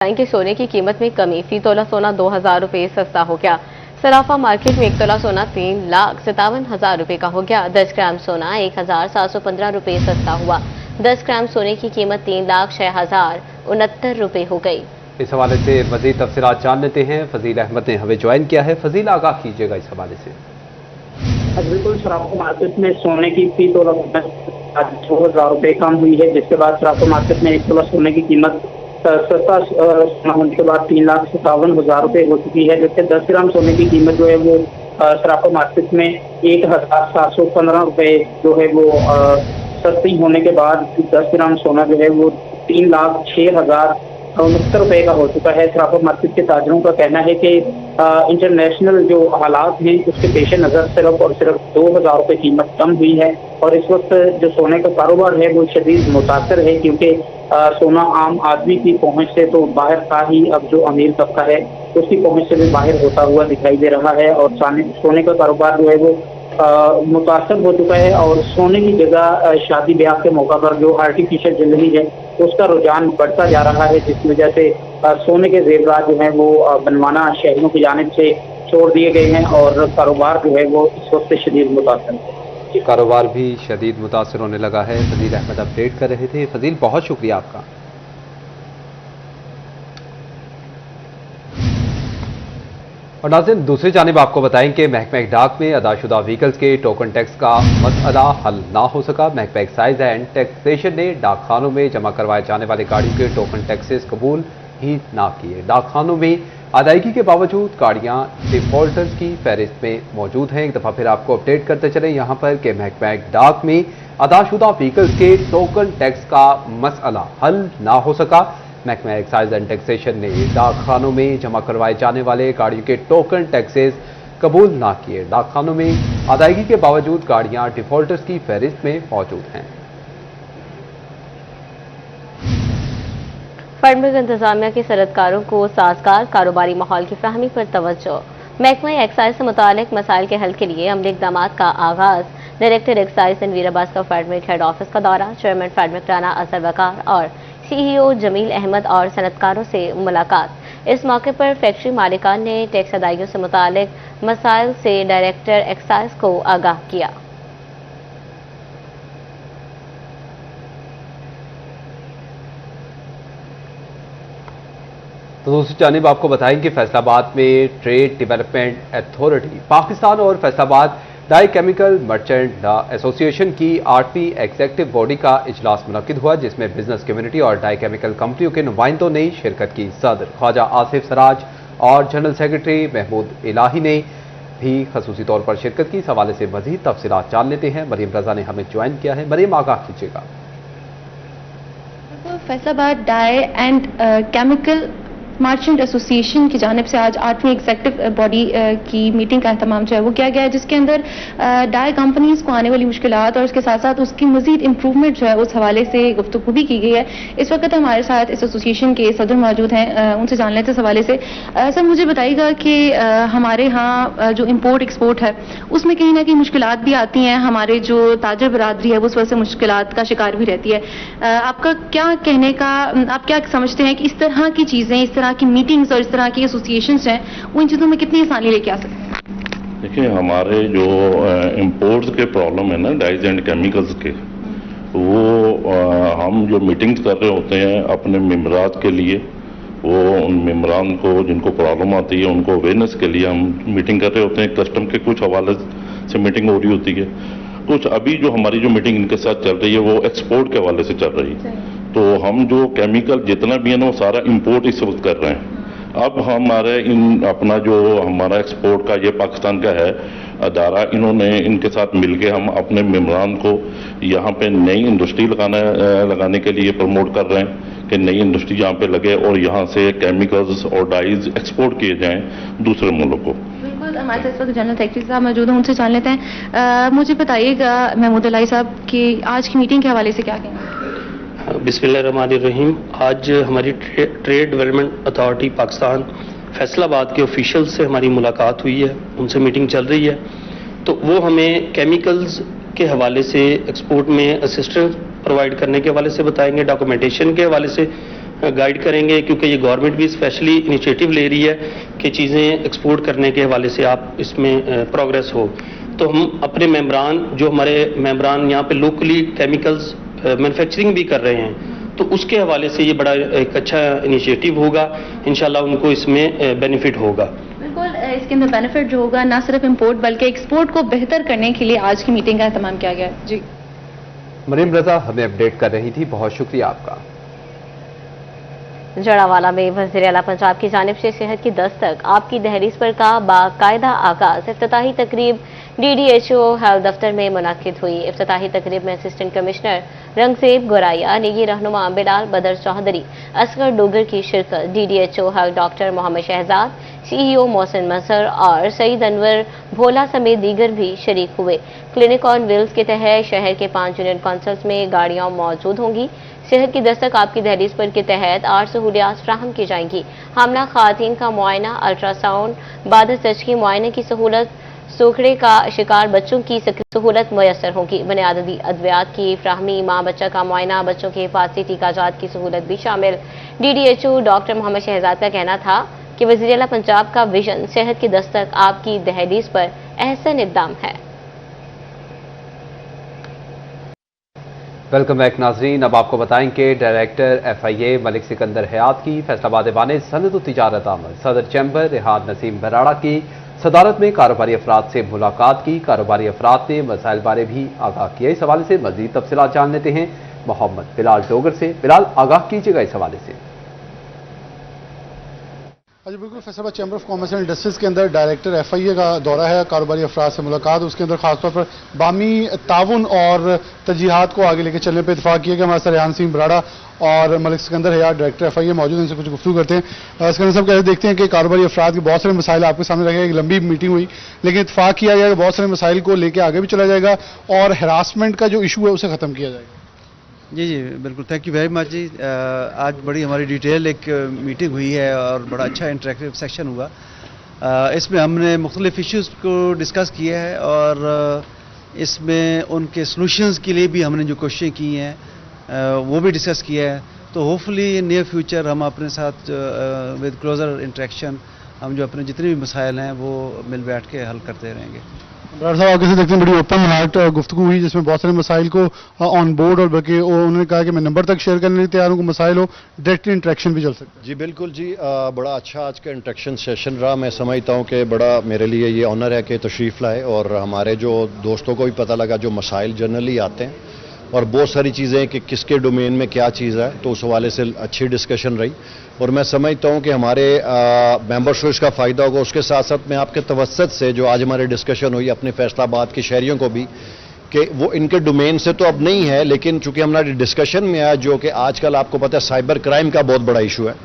कि सोने की कीमत में कमी, फी तोला सोना 2,000 रुपये सस्ता हो गया। सराफा मार्केट में 1 तोला सोना 3,57,000 रुपये का हो गया। 10 ग्राम सोना 1,715 रुपये सस्ता हुआ। 10 ग्राम सोने की कीमत 3,06,069 रुपये हो गई। इस हवाले से मजीद तफसीलात जान लेते हैं। फजील अहमद ने हमें ज्वाइन किया है। फजील, आगाह कीजिएगा इस हवाले से। बिल्कुल, सराफा मार्केट में सोने की फी तोला 2,000 रुपये कम हुई है, जिसके बाद सराफा मार्केट में 1 तोला सोने की कीमत सस्ता सोना होने के बाद 3,57,000 रुपये हो चुकी है, जबकि 10 ग्राम सोने की कीमत जो है वो सराफा मार्केट में 1,715 रुपये जो है वो सस्ती होने के बाद 10 ग्राम सोना जो है वो 3,06,069 रुपये का हो चुका है। सराफा मार्केट के ताजरों का कहना है कि इंटरनेशनल जो हालात हैं उसके पेश नज़र सिर्फ और सिर्फ 2,000 रुपये कीमत कम हुई है और इस वक्त जो सोने का कारोबार है वो शदीद मुतासर है, क्योंकि सोना आम आदमी की पहुंच से तो बाहर था ही, अब जो अमीर तबका है उसकी पहुंच से भी बाहर होता हुआ दिखाई दे रहा है और सोने का कारोबार जो है वो मुतासर हो चुका है और सोने की जगह शादी ब्याह के मौका पर जो आर्टिफिशियल ज्वेलरी है उसका रुझान बढ़ता जा रहा है, जिसकी वजह से सोने के जेवरात जो हैं वो बनवाना शहरों की जानिब से छोड़ दिए गए हैं और कारोबार जो है वो इस वक्त शदीद मुतासर है। कारोबार भी शदीद मुतासर होने लगा है। फजील अहमद अपडेट कर रहे थे। फजील, बहुत शुक्रिया आपका। और नाज़रीन, दूसरी जानिब आपको बताएं कि महकमा डाक में अदाशुदा व्हीकल्स के टोकन टैक्स का मसला हल ना हो सका। महकमा एक्साइज एंड टैक्सेशन ने डाकखानों में जमा करवाए जाने वाले गाड़ियों के टोकन टैक्सेस कबूल ही ना किए। डाकखानों में अदायगी के बावजूद गाड़ियां डिफॉल्टर्स की फहरिस्त में मौजूद हैं। एक दफ़ा फिर आपको अपडेट करते चले यहाँ पर कि महकमा डाक में अदाशुदा व्हीकल्स के टोकन टैक्स का मसला हल ना हो सका। महकमा एक्साइज एंड टैक्सेशन ने डाकखानों में जमा करवाए जाने वाले गाड़ियों के टोकन टैक्सेस कबूल ना किए। डाकखानों में अदायगी के बावजूद गाड़ियां डिफॉल्टर्स की फहरिस्त में मौजूद हैं। फर्मज इंतजामिया की सनअतकारों को साजगार कारोबारी माहौल की फराहमी पर तवज्जो। महकमा एक्साइज से मुतालिक मसाइल के हल के लिए अमली इक़दामात का आगाज। डायरेक्टर एक्साइज तनवीर अब्बास का फेडमिक हेड ऑफिस का दौरा। चेयरमैन फेडमिक राना अजहर वकार और CEO जमील अहमद और सनअतकारों से मुलाकात। इस मौके पर फैक्ट्री मालिकान ने टैक्स अदायगियों से मुतालिक मसाइल से डायरेक्टर एक्साइज को आगाह किया। तो दूसरी जानिब आपको बताएं कि फैसलाबाद में ट्रेड डेवलपमेंट अथॉरिटी पाकिस्तान और Faisalabad dye chemical merchant association की 8वीं एग्जेक्टिव बॉडी का इजलास मुनक्किद हुआ, जिसमें बिजनेस कम्युनिटी और डाई केमिकल कंपनियों के नुमाइंदों ने शिरकत की। सदर ख्वाजा आसिफ सराज और जनरल सेक्रेटरी महमूद इलाही ने भी खसूसी तौर पर शिरकत की। इस हवाले से मजीद तफसीलात जान लेते हैं। मरीम रजा ने हमें ज्वाइन किया है। मरीम, आगाह कीजिएगा। Faisalabad dye and chemical merchant association की जानिब से आज 8वीं एग्जेक्टिव बॉडी की मीटिंग का एहतमाम जो है वो किया गया है, जिसके अंदर डाई कंपनीज को आने वाली मुश्किलात और इसके साथ साथ उसकी मजीद इंप्रूवमेंट जो है उस हवाले से गुफ्तगू भी की गई है। इस वक्त हमारे साथ इस एसोसिएशन के सदर मौजूद हैं, उनसे जान लेते हैं इस हवाले से। सर, मुझे बताइएगा कि हमारे यहाँ जो इम्पोर्ट एक्सपोर्ट है उसमें कहीं ना कहीं मुश्किलात भी आती हैं, हमारे जो ताजर बरादरी है वो उस वजह से मुश्किलात का शिकार भी रहती है। आपका क्या कहने का, आप क्या समझते हैं कि इस तरह की चीज़ें, इस तरह की मीटिंग्स और इस तरह की एसोसिएशंस हैं वो इन चीज़ों में कितनी आसानी लेके आ सकते हैं? देखिए, हमारे जो इंपोर्ट्स के प्रॉब्लम है ना डाइज एंड केमिकल्स के, वो हम जो मीटिंग्स कर रहे होते हैं अपने मेम्बरात के लिए, वो उन मेम्बरान को जिनको प्रॉब्लम आती है उनको अवेयरनेस के लिए हम मीटिंग कर रहे होते हैं। कस्टम के कुछ हवाले से मीटिंग हो रही होती है, कुछ अभी जो हमारी जो मीटिंग इनके साथ चल रही है वो एक्सपोर्ट के हवाले से चल रही है। तो हम जो केमिकल जितना भी है ना वो सारा इंपोर्ट इस वक्त कर रहे हैं। अब हमारे अपना जो हमारा एक्सपोर्ट का ये पाकिस्तान का है अदारा, इन्होंने इनके साथ मिलके हम अपने मेम्बरान को यहाँ पे नई इंडस्ट्री लगाने के लिए प्रमोट कर रहे हैं कि नई इंडस्ट्री यहाँ पे लगे और यहाँ से केमिकल्स और डाइज एक्सपोर्ट किए जाएं दूसरे मुल्कों को। हमारे साथ इस वक्त जनरल सेक्रेटरी साहब मौजूद हैं, उनसे जान लेते हैं। मुझे बताइएगा महमूद इलाही साहब कि आज की मीटिंग के हवाले से क्या कहेंगे? बिस्मिल्लाहिर्रहमानिर्रहीम। आज हमारी trade development authority Pakistan Faisalabad के ऑफिशियल से हमारी मुलाकात हुई है, उनसे मीटिंग चल रही है। तो वो हमें केमिकल्स के हवाले से एक्सपोर्ट में असिस्टेंस प्रोवाइड करने के हवाले से बताएंगे, डॉक्यूमेंटेशन के हवाले से गाइड करेंगे, क्योंकि ये गवर्नमेंट भी स्पेशली इनिशिएटिव ले रही है कि चीज़ें एक्सपोर्ट करने के हवाले से आप इसमें प्रोग्रेस हो। तो हम अपने मेंबरान, जो हमारे मेंबरान यहाँ पे लोकली केमिकल्स मैन्युफैक्चरिंग भी कर रहे हैं, तो उसके हवाले से ये बड़ा एक अच्छा इनिशिएटिव होगा। इंशाल्लाह उनको इसमें बेनिफिट होगा। बिल्कुल, इसके अंदर बेनिफिट जो होगा ना सिर्फ इंपोर्ट बल्कि एक्सपोर्ट को बेहतर करने के लिए आज की मीटिंग का एहतमाम किया गया है। जी, मरीम रजा हमें अपडेट कर रही थी, बहुत शुक्रिया आपका। जड़ावाला में वज़ीर आला पंजाब की जानिब से सेहत की दस्तक आपकी दहलीज पर का बाकायदा आगाज इफ्तिताही तकरीब DDHO हेल्थ दफ्तर में मुनाकिद हुई। इफ्तिताही तकरीब में असिस्टेंट कमिश्नर रंगजेब गोराया, निगी रहनुमा बिलाल बदर चौधरी, असगर डोगर की शिरकत। DDHO health doctor Mohammad Shahzad, CEO Mohsin Mazhar और सईद अनवर भोला समेत दीगर भी शरीक हुए। क्लिनिक ऑन व्हील्स के तहत शहर के 5 यूनियन काउंसिल्स में गाड़ियां मौजूद होंगी। सेहत की दस्तक आपकी दहलीज पर के तहत 8 सहूलियात फ्राहम की जाएंगी। हामला खातीन का मुआयना, अल्ट्रासाउंड, बाद चचकी मुआयने की सहूलत, सूखड़े का शिकार बच्चों की सहूलत मुयसर होगी। बुनियादी अद्वियात की फ्राहमी, माँ बच्चा का मुआयना, बच्चों के हिफाजती टीकाजात की सहूलत भी शामिल। DDHO डॉक्टर मोहम्मद शहजाद का कहना था कि वज़ीर आला पंजाब का विजन सेहत की दस्तक आपकी दहलीज पर एहसन इक़दाम है। वेलकम बैक नाजरीन। अब आपको बताएं कि डायरेक्टर FIA मलिक सिकंदर हयात की फैसलाबाद ऐवान सनअत तिजारत आमद सदर चैम्बर रिहाद नसीम बराड़ा की सदारत में कारोबारी अफराद से मुलाकात की। कारोबारी अफराद ने मसाइल बारे भी आगाह किया। इस हवाले से मजीद तफसीलात जान लेते हैं मोहम्मद बिलाल डोगर से। बिलाल, आगाह कीजिएगा इस हवाले से। जी बिल्कुल, Faisalabad chamber of commerce and industries के अंदर डायरेक्टर FIA का दौरा है, कारोबारी अफराद से मुलाकात। उसके अंदर खासतौर पर बामी ताउन और तरजीहात को आगे लेकर चलने पर इतफाक किया गया। हमारे साथ रेहान सिंह बराड़ा और मलिक सिकंदर हयात डायरेक्टर FIA मौजूद हैं, इनसे कुछ गुफ्तगू करते हैं। सिकंदर साहब, कैसे देखते हैं कि कारोबारी अफराद के बहुत सारे मसाइल आपके सामने रखे, एक लंबी मीटिंग हुई लेकिन इतफाक किया गया कि बहुत सारे मसाइल को लेकर आगे भी चला जाएगा और हरासमेंट का जो इशू है उसे खत्म किया जाएगा। जी बिल्कुल, थैंक यू वेरी मच जी। आज बड़ी हमारी डिटेल एक मीटिंग हुई है और बड़ा अच्छा इंटरेक्टिव सेक्शन हुआ। इसमें हमने मुख्तलिफ इश्यूज़ को डिस्कस किया है और इसमें उनके सॉल्यूशंस के लिए भी हमने जो कोशिशें की हैं वो भी डिस्कस किया है। तो होपफुली नियर फ्यूचर हम अपने साथ विद क्लोजर इंटरेक्शन हम जो अपने जितने भी मसाइल हैं वो मिल बैठ के हल करते रहेंगे। बराड़ साहब, आप कैसे देखते हैं, बड़ी ओपन हार्ट गुफ्तगू हुई जिसमें बहुत सारे मसाइल को ऑन बोर्ड और बल्कि उन्होंने कहा कि मैं नंबर तक शेयर करने के लिए तैयार हूँ, को मसाइल हो डायरेक्ट इंटरेक्शन भी चल सकता है। जी बिल्कुल जी, बड़ा अच्छा आज का इंटरेक्शन सेशन रहा। मैं समझता हूँ कि बड़ा मेरे लिए ये ऑनर है कि तशरीफ़ लाए और हमारे जो दोस्तों को भी पता लगा जो मसाइल जनरली आते हैं और बहुत सारी चीज़ें कि किसके डोमेन में क्या चीज़ है, तो उस हवाले से अच्छी डिस्कशन रही और मैं समझता हूं कि हमारे मेंबर्स को इसका फ़ायदा होगा। उसके साथ साथ मैं आपके तवस्सुत से जो आज हमारे डिस्कशन हुई अपने फैसलाबाद के शहरियों को भी कि वो इनके डोमेन से तो अब नहीं है, लेकिन चूंकि हमारी डिस्कशन में आया जो कि आजकल आपको पता है साइबर क्राइम का बहुत बड़ा इशू है,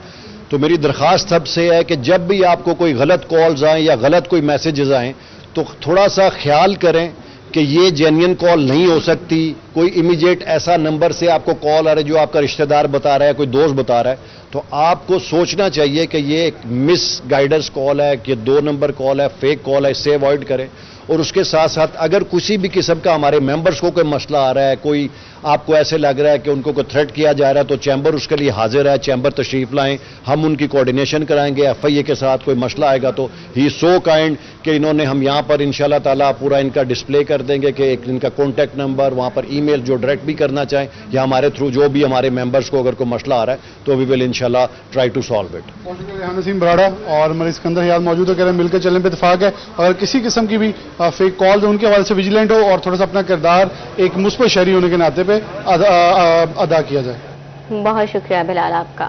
तो मेरी दरख्वास्त सबसे है कि जब भी आपको कोई गलत कॉल्स आएँ या गलत कोई मैसेजेस आएँ तो थोड़ा सा ख्याल करें कि ये जेन्युइन कॉल नहीं हो सकती। कोई इमीडिएट ऐसा नंबर से आपको कॉल आ रहा है जो आपका रिश्तेदार बता रहा है, कोई दोस्त बता रहा है, तो आपको सोचना चाहिए कि ये एक मिस गाइडेंस कॉल है, कि 2 नंबर कॉल है, फेक कॉल है, इससे अवॉइड करें। और उसके साथ साथ अगर किसी भी किस्म का हमारे मेंबर्स को कोई मसला आ रहा है, कोई आपको ऐसे लग रहा है कि उनको कोई थ्रेट किया जा रहा है, तो चैम्बर उसके लिए हाजिर है। चैम्बर तशरीफ लाएं, हम उनकी कोऑर्डिनेशन कराएंगे। FIA के साथ कोई मसला आएगा तो ही सो काइंड कि इन्होंने हम यहाँ पर इंशाल्लाह ताला पूरा इनका डिस्प्ले कर देंगे कि एक इनका कॉन्टैक्ट नंबर, वहाँ पर ईमेल जो डायरेक्ट भी करना चाहें या हमारे थ्रू जो भी हमारे मेंबर्स को अगर कोई मसला आ रहा है तो वी विल इंशाल्लाह try to solve it. Rehan Naseem Barara और मलिक सिकंदर हयात मौजूद है, कह रहे हैं मिलकर चलने पर इतफाक है। अगर किसी किस्म की भी फेक कॉल तो उनके हवाले से विजिलेंट हो और थोड़ा सा अपना किरदार एक मुस्बत शहरी होने के नाते पे अदा किया जाए। बहुत शुक्रिया बिलाल आपका।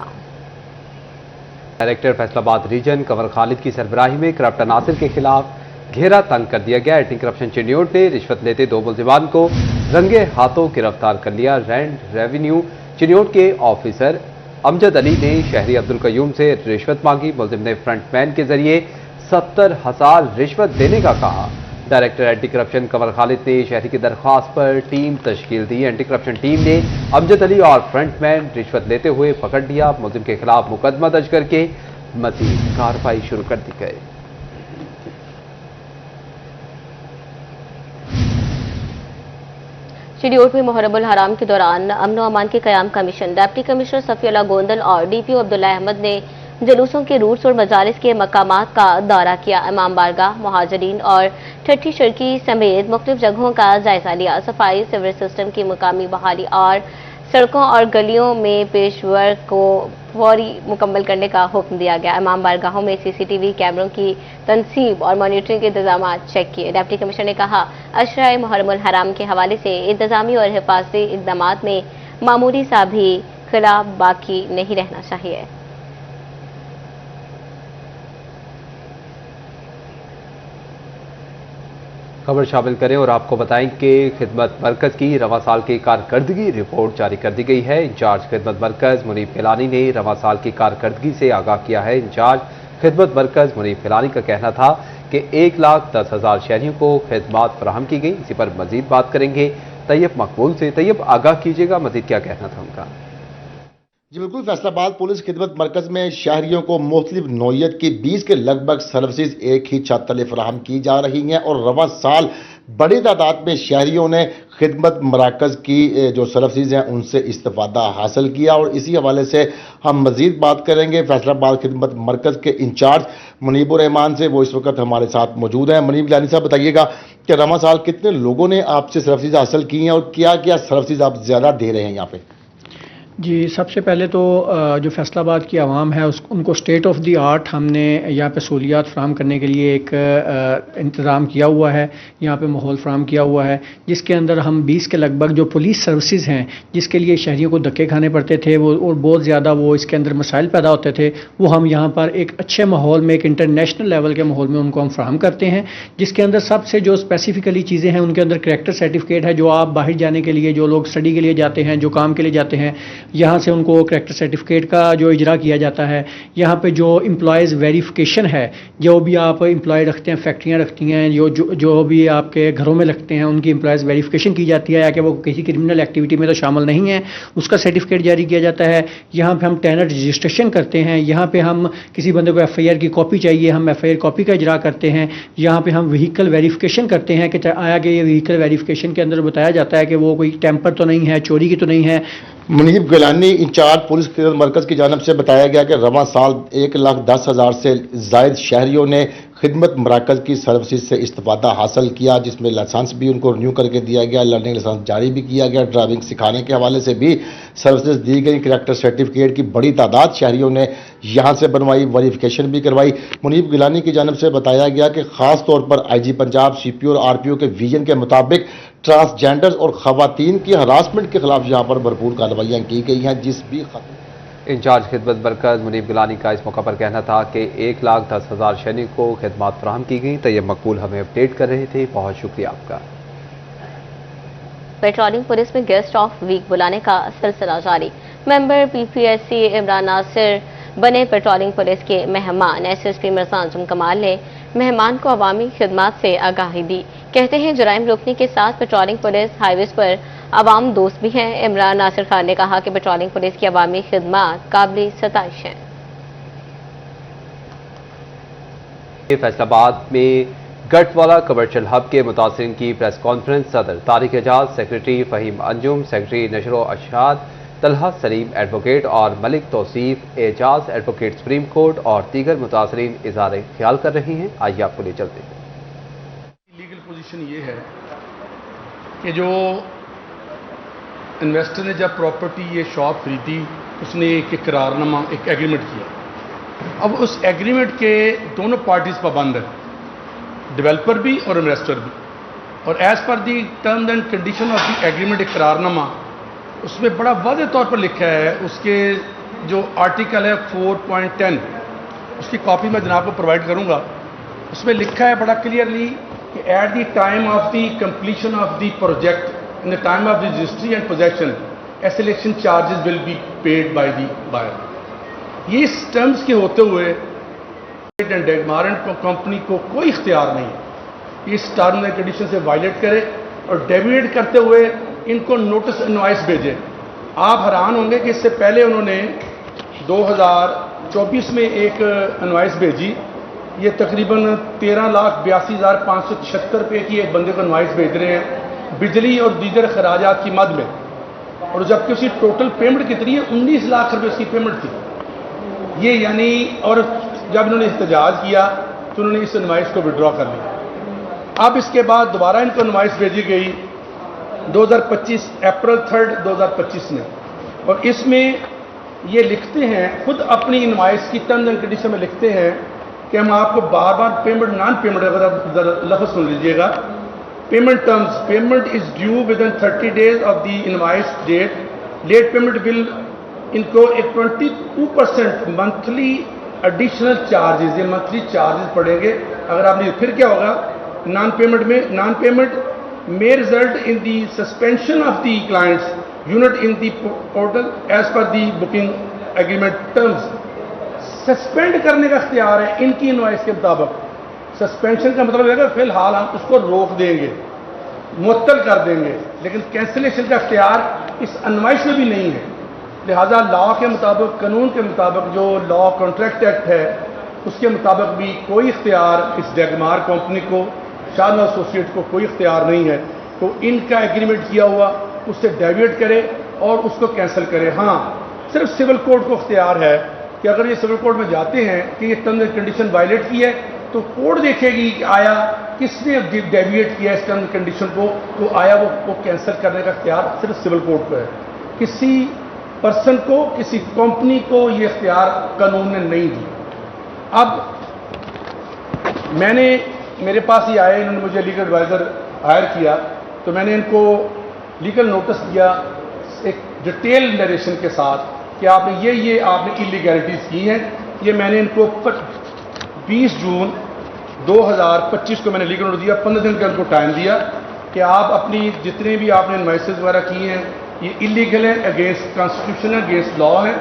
डायरेक्टर फैसलाबाद रीजन कंवर खालिद की सरबराही में करप्ट अनासिर के खिलाफ घेरा तंग कर दिया गया। एंटी करप्शन चिन्योट ने रिश्वत लेते 2 मुलजिमान को रंगे हाथों गिरफ्तार कर लिया। रेवेन्यू चिन्योट के ऑफिसर अमजद अली ने शहरी अब्दुल कयूम से रिश्वत मांगी। मुलजिम ने फ्रंटमैन के जरिए 70,000 रिश्वत देने का कहा। Director anti corruption Kanwar Khalid ने शहरी की दरख्वास्त पर टीम तश्कील दी। एंटी करप्शन टीम ने अमजद अली और फ्रंटमैन रिश्वत लेते हुए पकड़ लिया। मुलजिम के खिलाफ मुकदमा दर्ज करके मजीद कार्रवाई शुरू कर दी गई। शिड्यूट में मुहर्रमुल हराम के दौरान अमन व अमान के क़याम का mission deputy commissioner Safiullah Gondal और डीपीओ अब्दुल्ला अहमद ने जुलूसों के रूट्स और मजालिस के मकामात का दौरा किया। इमाम बारगाह, मुहाजिरीन और ठट्ठी शर्की समेत मुख्तलिफ जगहों का जायजा लिया। सफाई, सीवरेज सिस्टम की मुकामी बहाली और सड़कों और गलियों में पेशवर्क को फौरी मुकम्मल करने का हुक्म दिया गया। इमाम बारगाहों में सीसीटीवी कैमरों की तनसीब और मॉनिटरिंग के इंतजाम चेक किए। डिप्टी कमिश्नर ने कहा, अशराए मुहर्रमुल हराम के हवाले से इंतजामी और हिफाजती इक़दामात में मामूली सा भी खिला बाकी नहीं रहना चाहिए। खबर शामिल करें और आपको बताएं कि खिदमत मरकज की रवां साल की कारकर्दगी रिपोर्ट जारी कर दी गई है। इंचार्ज खिदमत मरकज मुनीब गिलानी ने रवां साल की कारकर्दगी से आगाह किया है। इंचार्ज खिदमत मरकज मुनीब गिलानी का कहना था कि 1,10,000 शहरियों को खिदमात फराहम की गई। इसी पर मजीद बात करेंगे तैयब मकबूल से। तैयब, आगाह कीजिएगा, मजीद क्या कहना था उनका? जी बिल्कुल, फैसलाबाद पुलिस खिदमत मरकज में शहरियों को मुख्तलिफ नौइयत की 20 के लगभग सर्विसेज एक ही छत तले फराहम की जा रही हैं और रवां साल बड़ी तादाद में शहरियों ने खिदमत मराकज की जो सर्विसेज हैं उनसे इस्तेफादा हासिल किया और इसी हवाले से हम मजीद बात करेंगे फैसलाबाद खिदमत मरकज के इंचार्ज मुनीबुर रहमान से। वो इस वक्त हमारे साथ मौजूद हैं। मुनीब गिलानी साहब, बताइएगा कि रवां साल कितने लोगों ने आपसे सर्विसेज हासिल की हैं और क्या क्या सर्विसेज आप ज़्यादा दे रहे हैं यहाँ पे? जी, सबसे पहले तो जो फैसलाबाद की आवाम है उनको स्टेट ऑफ द आर्ट हमने यहाँ पे सहूलियात फ्राहम करने के लिए एक इंतज़ाम किया हुआ है। यहाँ पे माहौल फ्राहम किया हुआ है जिसके अंदर हम 20 के लगभग जो पुलिस सर्विसेज हैं जिसके लिए शहरियों को धक्के खाने पड़ते थे वो और बहुत ज़्यादा वो इसके अंदर मसाइल पैदा होते थे, वो हम यहाँ पर एक अच्छे माहौल में, एक इंटरनेशनल लेवल के माहौल में उनको हम फ्राहम करते हैं। जिसके अंदर सबसे जो स्पेसिफिकली चीज़ें हैं उनके अंदर करैक्टर सर्टिफिकेट है। जो आप बाहर जाने के लिए, जो लोग स्टडी के लिए जाते हैं, जो काम के लिए जाते हैं, यहाँ से उनको करैक्टर सर्टिफिकेट का जो इजरा किया जाता है। यहाँ पे जो एम्प्लॉयज़ वेरिफिकेशन है, जो भी आप एम्प्लॉय रखते हैं, फैक्ट्रियाँ रखती हैं, जो भी आपके घरों में लगते हैं, उनकी एम्प्लॉयज़ वेरिफिकेशन की जाती है कि वो किसी क्रिमिनल एक्टिविटी में तो शामिल नहीं है, उसका सर्टिफिकेट जारी किया जाता है। यहाँ पे हम टेनर रजिस्ट्रेशन करते हैं। यहाँ पे हम किसी बंदे को FIR की कॉपी चाहिए, हम FIR कॉपी का इजरा करते हैं। यहाँ पे हम व्हीकल वेरिफिकेशन करते हैं कि आया कि ये व्हीकल वेरिफिकेशन के अंदर बताया जाता है कि वो कोई टेम्पर तो नहीं है, चोरी की तो नहीं है। मुनीब गिलानी इंचार्ज पुलिस खिदमत मरकज की जानब से बताया गया कि रवां साल 1,10,000 से जायद शहरियों ने खिदमत मराकज की सर्विसेज से इस्तेफादा हासिल किया, जिसमें लाइसेंस भी उनको रिन्यू करके दिया गया, लर्निंग लाइसेंस जारी भी किया गया, ड्राइविंग सिखाने के हवाले से भी सर्विसेज दी गई। करैक्टर सर्टिफिकेट की बड़ी तादाद शहरियों ने यहाँ से बनवाई, वेरिफिकेशन भी करवाई। मुनीब गिलानी की जानब से बताया गया कि खास तौर पर IG पंजाब, CPO और RPO के विजन के मुताबिक ट्रांसजेंडर्स और खवातीन की हरासमेंट के खिलाफ यहाँ पर भरपूर कार्रवाइयाँ की गई हैं। जिस भी इंचार्ज खिदमत मरकज मुनीब गिलानी का इस मौका पर कहना था कि 1,10,000 शहरियों को खिदमात फराहम की गई। तैयब मकबूल हमें अपडेट कर रहे थे, बहुत शुक्रिया आपका। पेट्रोलिंग पुलिस में गेस्ट ऑफ वीक बुलाने का सिलसिला जारी। मेंबर PPSC इमरान नासिर बने पेट्रोलिंग पुलिस के मेहमान। SSP मिर्जा अंजुम कमाल ने मेहमान को अवामी खिदमात से आगाही दी। कहते हैं जराइम रोकने के साथ पेट्रोलिंग पुलिस हाईवेज पर अवाम दोस्त भी हैं। इमरान नासिर खान ने कहा कि पेट्रोलिंग पुलिस की अवामी खिदमात काबिल सताइश हैं। फैसलाबाद में गटवाला कमर्शियल हब के मुतासिरीन की प्रेस कॉन्फ्रेंस। सदर तारिक एजाज, सेक्रेटरी फहीम अंजुम, सेक्रेटरी नशरो अशाद, तलहा सलीम एडवोकेट और Malik Tauseef Ejaz advocate supreme court और दीगर मुतासिरीन इज़हार ख्याल कर रही हैं। आइए आपको ले चलते हैं। लीगल पोजीशन ये है कि जो इन्वेस्टर ने जब प्रॉपर्टी ये शॉप खरीदी उसने एक इकरारनामा, एक एग्रीमेंट किया। अब उस एग्रीमेंट के दोनों पार्टीज पाबंद है, डेवलपर भी और इन्वेस्टर भी। और as per the terms and condition of the agreement इकरारनामा उसमें बड़ा वाज़ेह तौर पर लिखा है, उसके जो आर्टिकल है 4.10 उसकी कॉपी मैं जनाब को प्रोवाइड करूँगा। उसमें लिखा है बड़ा क्लियरली कि at the time of the completion of the project, in the time of registry and possession, escalation charges will be paid by the buyer. ये इस टर्म्स के होते हुए एंड डेमारेंट कंपनी को कोई इख्तियार नहीं है इस टर्म एंड कंडीशन से वायलेट करे और डेविएट करते हुए इनको नोटिस इनवाइस भेजे। आप हैरान होंगे कि इससे पहले उन्होंने 2024 में एक इनवाइस भेजी। ये तकरीबन 13,82,576 रुपये की एक बंदे को इनवाइस भेज रहे हैं। बिजली और दीगर खराजात की मद में, और जबकि उसकी टोटल पेमेंट कितनी है 19 लाख रुपए उसकी पेमेंट थी। ये यानी, और जब इन्होंने एहतजाज किया तो उन्होंने इस नुमाइश को विड्रॉ कर लिया। अब इसके बाद दोबारा इनको नुमाइश भेजी गई 2025 अप्रैल 3 2025 में, और इसमें ये लिखते हैं, खुद अपनी नुमाइश की टर्म्स एंड कंडीशन में लिखते हैं कि हम आपको बार बार पेमेंट नॉन पेमेंट, अगर लफ्ज़ सुन लीजिएगा, payment terms, payment is due within 30 days of the invoice date, late payment bill, इनको एक 22% मंथली एडिशनल चार्जेस, ये मंथली चार्जेस पड़ेंगे अगर आपने, फिर क्या होगा नॉन पेमेंट में, non payment may result in the suspension of the client's unit in the portal as per the booking agreement terms। Suspend करने का इख्तियार है इनकी इनवाइस के मुताबिक। सस्पेंशन का मतलब है कि फिलहाल हम उसको रोक देंगे, मुअत्तल कर देंगे, लेकिन कैंसिलेशन का इख्तियार इस इनवाइस में भी नहीं है। लिहाजा लॉ के मुताबिक, कानून के मुताबिक, जो लॉ कॉन्ट्रैक्ट एक्ट है उसके मुताबिक भी कोई इख्तियार इस डैगमार कंपनी को, शाह एसोसिएट को कोई इख्तियार नहीं है। तो इनका एग्रीमेंट किया हुआ उससे डेविएट करे और उसको कैंसिल करे। हाँ, सिर्फ सिविल कोर्ट को इख्तियार है कि अगर ये सिविल कोर्ट में जाते हैं कि ये टर्म्स एंड कंडीशन वायलेट की है, तो कोर्ट देखेगी कि आया किसने डेविएट किया इस टर्म्स एंड कंडीशन को, तो आया वो कैंसिल करने का इख्तियार सिर्फ सिविल कोर्ट को है। किसी पर्सन को, किसी कंपनी को ये इख्तियार कानून ने नहीं दी। अब मेरे पास ही आए, इन्होंने मुझे लीगल एडवाइज़र हायर किया, तो मैंने इनको लीगल नोटिस दिया एक डिटेल नरेशन के साथ कि आपने ये आपने इलीगैलिटीज़ की हैं। ये मैंने इनको 20 जून 2025 को मैंने लीगल नोटिस दिया, 15 दिन का इनको टाइम दिया कि आप अपनी जितने भी आपने इन्वाइसेस वगैरह किए हैं ये इलीगल है, अगेंस्ट कॉन्स्टिट्यूशन है, अगेंस्ट लॉ है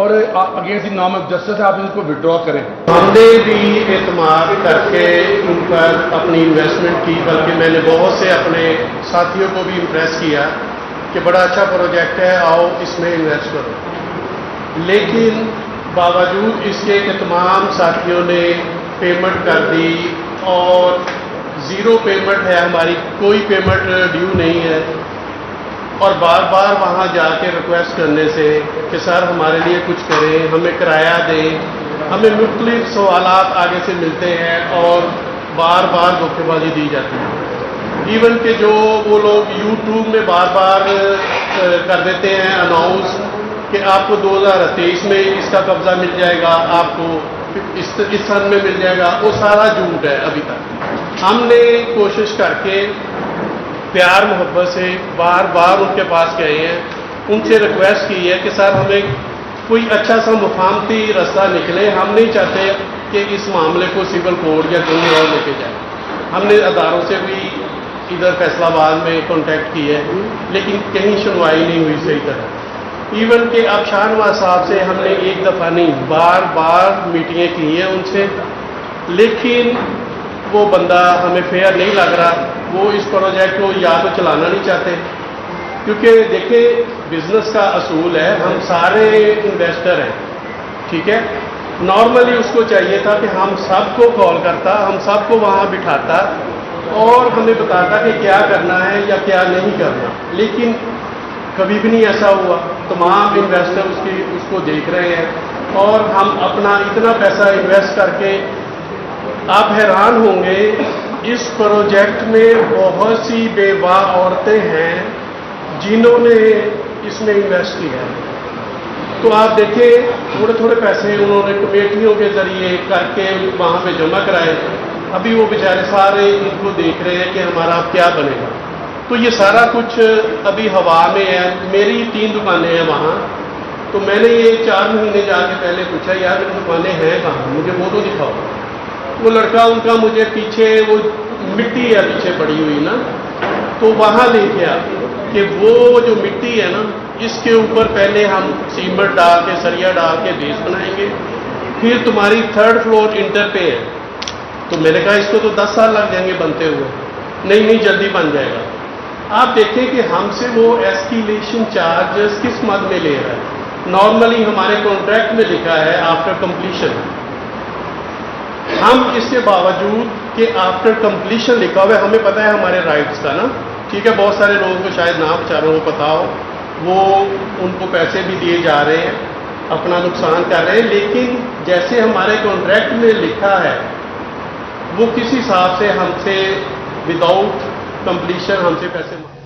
और against the norm of justice है, आप इनको विड्रॉ करें। हमने भी एतमाद करके उन पर अपनी इन्वेस्टमेंट की, बल्कि मैंने बहुत से अपने साथियों को भी इम्प्रेस किया कि बड़ा अच्छा प्रोजेक्ट है, आओ इसमें इन्वेस्ट करो। लेकिन बावजूद इसके कि तमाम साथियों ने पेमेंट कर दी और ज़ीरो पेमेंट है हमारी, कोई पेमेंट ड्यू नहीं है, और बार बार वहाँ जाके रिक्वेस्ट करने से कि सर हमारे लिए कुछ करें, हमें किराया दें, हमें मुख्तलिफ सवालात आगे से मिलते हैं और बार बार धोखेबाजी दी जाती है। इवन कि जो वो लोग यूट्यूब में बार बार कर देते हैं अनाउंस कि आपको 2023 में इसका कब्जा मिल जाएगा, आपको इस सन में मिल जाएगा, वो सारा झूठ है। अभी तक हमने कोशिश करके प्यार मोहब्बत से बार बार उनके पास गए हैं, उनसे रिक्वेस्ट की है कि सर हमें कोई अच्छा सा मुफाहमती रास्ता निकले, हम नहीं चाहते कि इस मामले को सिविल कोर्ट या कहीं और लेके जाए। हमने अदारों से भी इधर फैसलाबाद में कॉन्टैक्ट की है, लेकिन कहीं सुनवाई नहीं हुई सही तरह। इवन कि अब शाहनवाज साहब से हमने एक दफ़ा नहीं बार बार मीटिंगें की हैं उनसे, लेकिन वो बंदा हमें फेयर नहीं लग रहा। वो इस प्रोजेक्ट को या तो चलाना नहीं चाहते, क्योंकि देखिए बिजनेस का असूल है, हम सारे इन्वेस्टर हैं, ठीक है। नॉर्मली उसको चाहिए था कि हम सबको कॉल करता, हम सबको वहाँ बिठाता और हमें बताता कि क्या करना है या क्या नहीं करना, लेकिन कभी भी नहीं ऐसा हुआ। तमाम इन्वेस्टर उसको देख रहे हैं और हम अपना इतना पैसा इन्वेस्ट करके, आप हैरान होंगे इस प्रोजेक्ट में बहुत सी बेवाह औरतें हैं जिन्होंने इसमें इन्वेस्ट किया है। तो आप देखें थोड़े थोड़े पैसे उन्होंने कमेटियों के जरिए करके वहाँ पे जमा कराए, अभी वो बेचारे सारे इनको देख रहे हैं कि हमारा अब क्या बनेगा। तो ये सारा कुछ अभी हवा में है। मेरी 3 दुकानें हैं वहाँ, तो मैंने ये 4 महीने जाके पहले पूछा यार मेरी दुकानें हैं कहाँ, मुझे वो तो दिखाओ। वो लड़का उनका मुझे पीछे, वो मिट्टी है पीछे पड़ी हुई ना, तो वहाँ ले गया कि वो जो मिट्टी है ना, इसके ऊपर पहले हम सीमेंट डाल के, सरिया डाल के बेस बनाएंगे, फिर तुम्हारी 3rd फ्लोर इंटर पे है। तो मैंने कहा इसको तो 10 साल लग जाएंगे बनते हुए। नहीं जल्दी बन जाएगा। आप देखें कि हमसे वो एस्केलेशन चार्जेस किस मद में ले रहा है। नॉर्मली हमारे कॉन्ट्रैक्ट में लिखा है आफ्टर कंप्लीशन, हम इसके बावजूद कि आफ्टर कंप्लीशन लिखा हुआ है, हमें पता है हमारे राइट्स का ना, ٹھیک ہے، بہت سارے لوگوں کو شاید نہ بیچاروں کو پتا ہو، وہ ان کو پیسے بھی دیے جا رہے ہیں، اپنا نقصان کر رہے ہیں، لیکن جیسے ہمارے کانٹریکٹ میں لکھا ہے وہ کس حساب سے ہم سے وداؤٹ کمپلیشن ہم سے پیسے